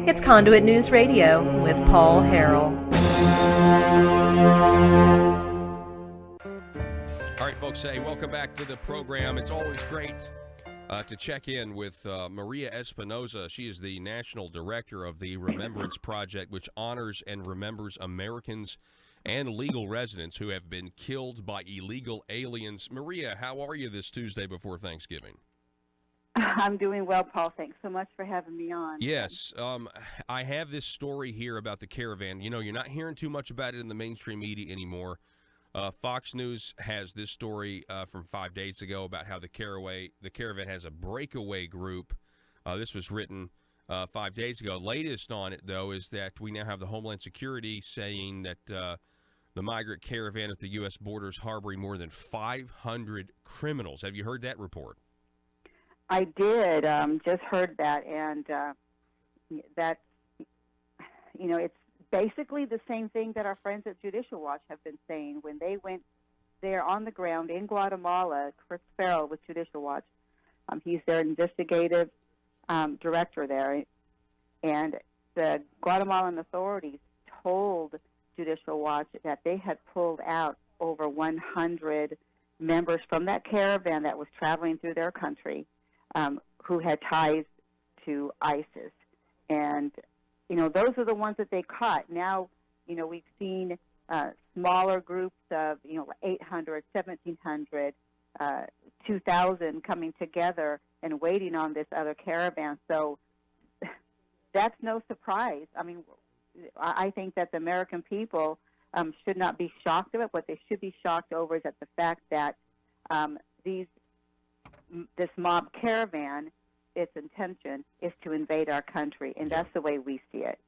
It's Conduit News Radio with Paul Harrell. All right, folks, hey, welcome back to the program. It's always great to check in with Maria Espinoza. She is the National Director of the Remembrance Project, which honors and remembers Americans and legal residents who have been killed by illegal aliens. Maria, how are you this Tuesday before Thanksgiving? I'm doing well, Paul. Thanks so much for having me on. Yes. I have this story here about the Caravan. You know, you're not hearing too much about it in the mainstream media anymore. Fox News has this story from 5 days ago about how the Caravan has a breakaway group. This was written 5 days ago. Latest on it, though, is that we now have the Homeland Security saying that the migrant caravan at the U.S. borders harboring more than 500 criminals. Have you heard that report? I did. Just heard that, and that's, it's basically the same thing that our friends at Judicial Watch have been saying when they went there on the ground in Guatemala. Chris Farrell with Judicial Watch, he's their investigative director there, and the Guatemalan authorities told Judicial Watch that they had pulled out over 100 members from that caravan that was traveling through their country, who had ties to ISIS. And, those are the ones that they caught. Now, we've seen smaller groups of, 800, 1,700, 2,000 coming together and waiting on this other caravan. So that's no surprise. I mean, I think that the American people should not be shocked of it. What they should be shocked over is at the fact that this mob caravan, its intention is to invade our country, and that's the way we see it.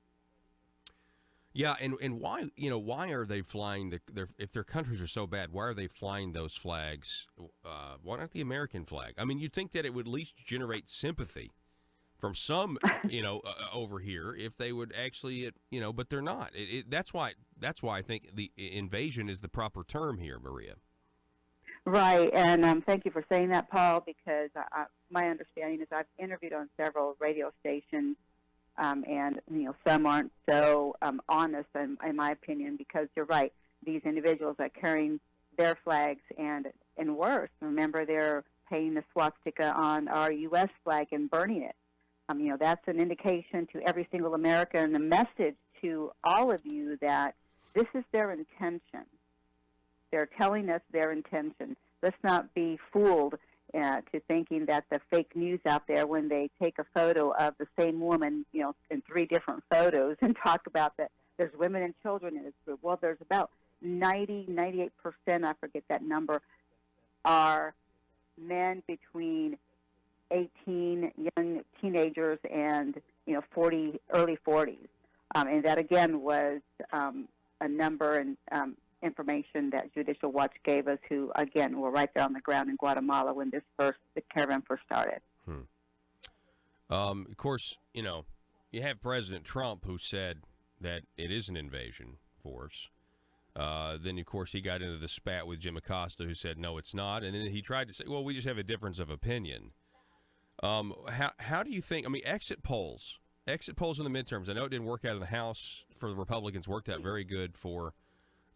Yeah, and why are they flying if their countries are so bad? Why are they flying those flags? Why not the American flag? I mean, you'd think that it would at least generate sympathy from some, over here if they would actually, but they're not. That's why I think the invasion is the proper term here, Maria. Right, and thank you for saying that, Paul, because my understanding is I've interviewed on several radio stations, and some aren't so honest, in my opinion, because you're right. These individuals are carrying their flags, and worse, remember they're painting the swastika on our U.S. flag and burning it. That's an indication to every single American, a message to all of you that this is their intention. They're telling us their intention. Let's not be fooled to thinking that the fake news out there, when they take a photo of the same woman, in 3 different photos and talk about that there's women and children in this group. Well, there's about 98%, I forget that number, are men between 18, young teenagers, and, early 40s. And that, again, was a number and information that Judicial Watch gave us, who, again, were right there on the ground in Guatemala when the caravan first started. Of course, you have President Trump, who said that it is an invasion force. Then, of course, he got into the spat with Jim Acosta, who said, no, it's not. And then he tried to say, well, we just have a difference of opinion. How do you think, exit polls in the midterms, I know it didn't work out in the House for the Republicans, worked out very good for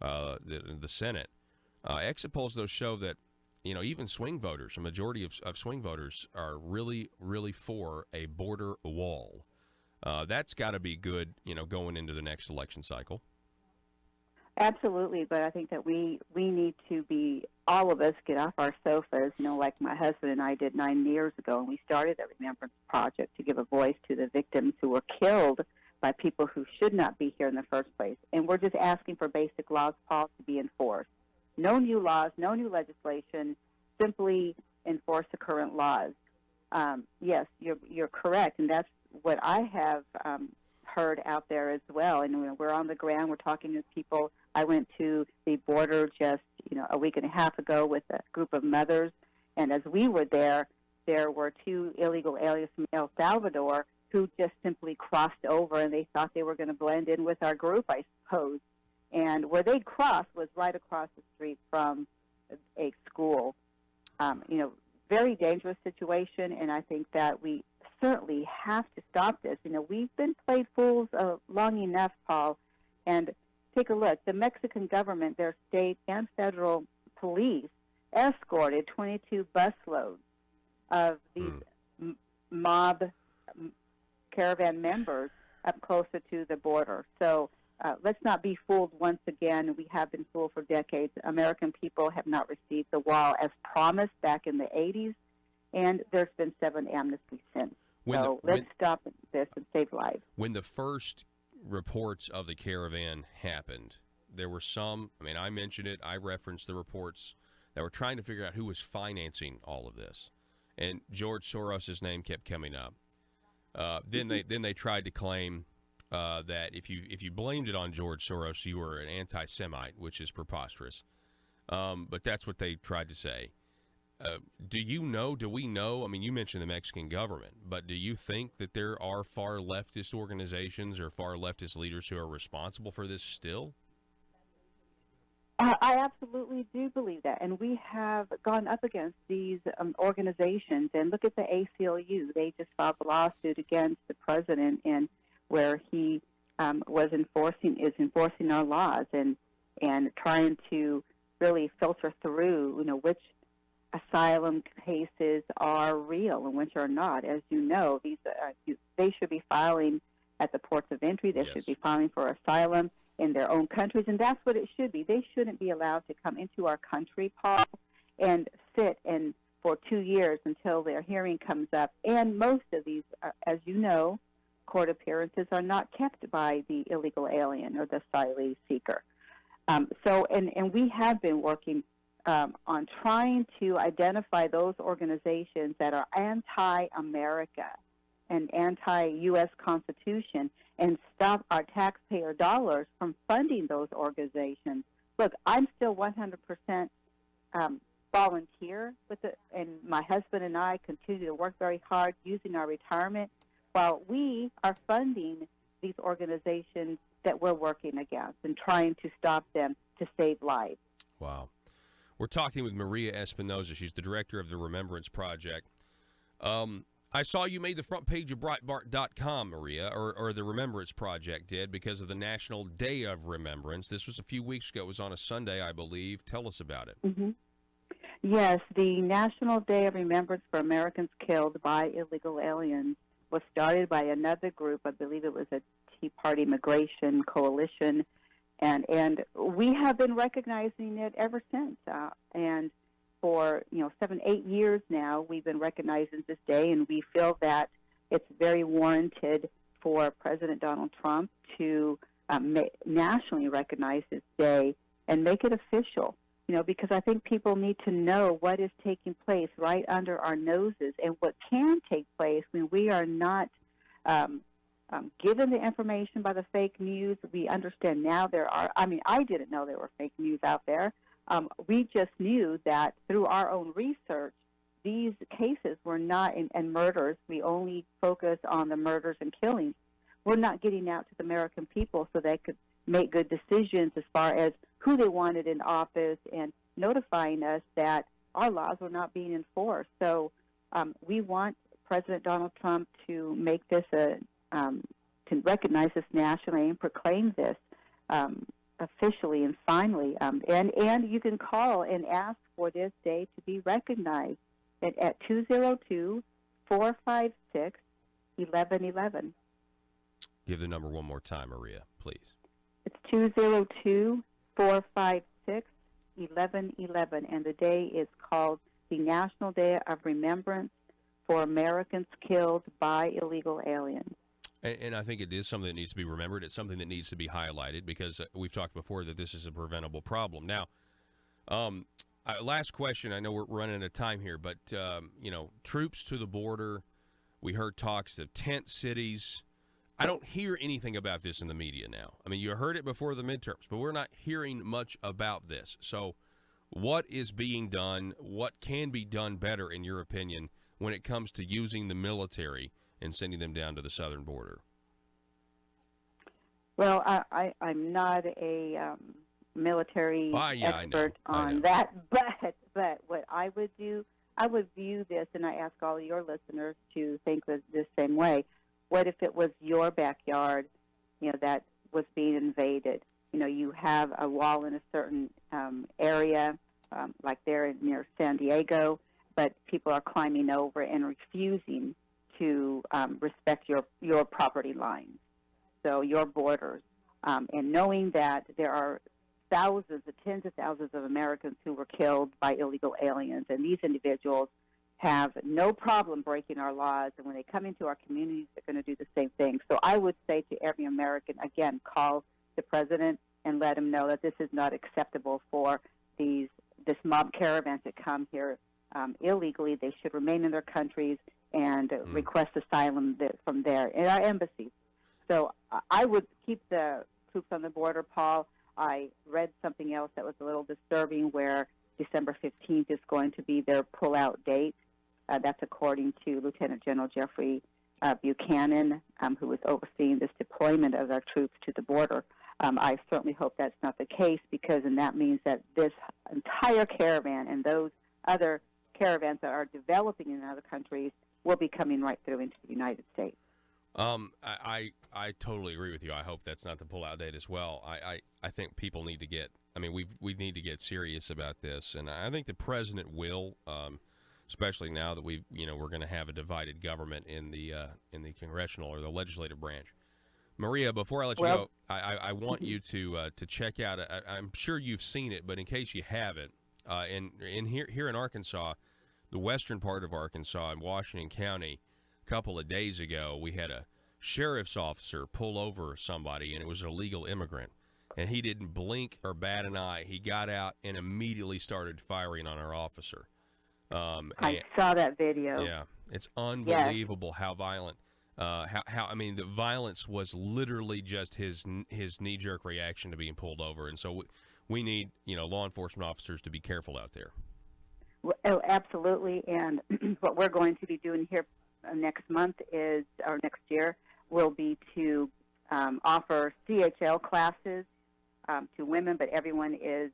the Senate. Exit polls, though, show that, even swing voters, a majority of swing voters are really, really for a border wall. That's got to be good, going into the next election cycle. Absolutely, but I think that we need to be, all of us, get off our sofas, like my husband and I did 9 years ago, and we started the Remembrance Project to give a voice to the victims who were killed by people who should not be here in the first place. And we're just asking for basic laws, Paul, to be enforced. No new laws, no new legislation, simply enforce the current laws. Yes, you're correct, and that's what I have heard out there as well. And we're on the ground, we're talking to people. I went to the border just a week and a half ago with a group of mothers, and as we were there were 2 illegal aliens from El Salvador who just simply crossed over, and they thought they were going to blend in with our group, I suppose. And where they'd crossed was right across the street from a school. Very dangerous situation, and I think that we certainly have to stop this. We've been played fools long enough, Paul, and take a look. The Mexican government, their state and federal police, escorted 22 busloads of these mob caravan members up closer to the border. So let's not be fooled once again. We have been fooled for decades. American people have not received the wall as promised back in the 80s, and there's been 7 amnesties since. Let's stop this and save lives. When the first reports of the caravan happened, there were some, I mentioned it, I referenced the reports that were trying to figure out who was financing all of this. And George Soros' name kept coming up. Then they tried to claim that if you blamed it on George Soros, you were an anti-Semite, which is preposterous. But that's what they tried to say. Do we know, you mentioned the Mexican government, but do you think that there are far leftist organizations or far leftist leaders who are responsible for this still? I absolutely do believe that, and we have gone up against these organizations. And look at the ACLU; they just filed a lawsuit against the president, and where he is enforcing our laws and trying to really filter through, which asylum cases are real and which are not. As you know, these they should be filing at the ports of entry. They should be filing for asylum in their own countries, and that's what it should be. They shouldn't be allowed to come into our country, Paul, and sit for 2 years until their hearing comes up. And most of these, as you know, court appearances are not kept by the illegal alien or the asylum seeker. And we have been working on trying to identify those organizations that are anti-America and anti-U.S. Constitution and stop our taxpayer dollars from funding those organizations. Look, I'm still 100% volunteer with it, and my husband and I continue to work very hard using our retirement while we are funding these organizations that we're working against and trying to stop them to save lives. Wow. We're talking with Maria Espinoza. She's the director of the Remembrance Project. I saw you made the front page of Breitbart.com, Maria, or the Remembrance Project did, because of the National Day of Remembrance. This was a few weeks ago. It was on a Sunday, I believe. Tell us about it. Mm-hmm. Yes, the National Day of Remembrance for Americans Killed by Illegal Aliens was started by another group. I believe it was a Tea Party Migration Coalition, and we have been recognizing it ever since. And for 7-8 years now, we've been recognizing this day, and we feel that it's very warranted for President Donald Trump to nationally recognize this day and make it official. Because I think people need to know what is taking place right under our noses and what can take place when we are not given the information by the fake news. We understand now I didn't know there were fake news out there. We just knew that through our own research, these cases were not, and murders, we only focus on the murders and killings. We're not getting out to the American people so they could make good decisions as far as who they wanted in office and notifying us that our laws were not being enforced. So we want President Donald Trump to make this to recognize this nationally and proclaim this officially and finally. And you can call and ask for this day to be recognized at 202-456-1111. Give the number one more time, Maria, please. It's 202-456-1111, and the day is called the National Day of Remembrance for Americans Killed by Illegal Aliens. And I think it is something that needs to be remembered. It's something that needs to be highlighted because we've talked before that this is a preventable problem. Now, last question. I know we're running out of time here, but, troops to the border. We heard talks of tent cities. I don't hear anything about this in the media now. You heard it before the midterms, but we're not hearing much about this. So what is being done? What can be done better, in your opinion, when it comes to using the military and sending them down to the southern border? Well, I'm not a military expert on that, but what I would do, I would view this, and I ask all of your listeners to think this same way. What if it was your backyard, that was being invaded? You have a wall in a certain area, like there near San Diego, but people are climbing over and refusing to respect your property lines, so your borders. And knowing that there are tens of thousands of Americans who were killed by illegal aliens, and these individuals have no problem breaking our laws, and when they come into our communities, they're going to do the same thing. So I would say to every American, again, call the president and let him know that this is not acceptable for this mob caravan to come here illegally. They should remain in their countries and request asylum from there in our embassies. So I would keep the troops on the border, Paul. I read something else that was a little disturbing, where December 15th is going to be their pull-out date. That's according to Lieutenant General Jeffrey Buchanan, who is overseeing this deployment of our troops to the border. I certainly hope that's not the case, because then that means that this entire caravan and those other caravans that are developing in other countries will be coming right through into the United States. I totally agree with you. I hope that's not the pullout date as well. I think people need to get. I mean, we need to get serious about this, and I think the president will, especially now that we're going to have a divided government in the congressional or the legislative branch. Maria, before I let you go, I want you to check out. I'm sure you've seen it, but in case you haven't, in here in Arkansas, the western part of Arkansas in Washington County, a couple of days ago, we had a sheriff's officer pull over somebody, and it was an illegal immigrant, and he didn't blink or bat an eye. He got out and immediately started firing on our officer. I saw that video. Yeah, it's unbelievable how violent. The violence was literally just his knee-jerk reaction to being pulled over, and so we need law enforcement officers to be careful out there. Well, absolutely, and what we're going to be doing here next month or next year will be to offer CHL classes to women, but everyone is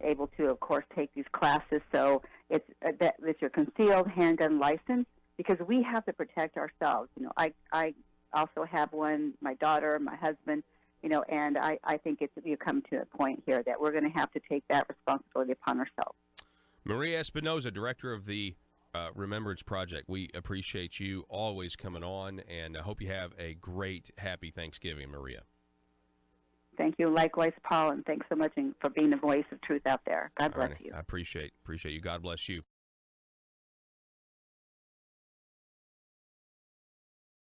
able to, of course, take these classes. So it's your concealed handgun license, because we have to protect ourselves. I also have one, my daughter, my husband, and I think you come to a point here that we're going to have to take that responsibility upon ourselves. Maria Espinoza, director of the Remembrance Project, we appreciate you always coming on, and I hope you have a great, happy Thanksgiving, Maria. Thank you. Likewise, Paul, and thanks so much for being the voice of truth out there. God bless you. I appreciate you. God bless you.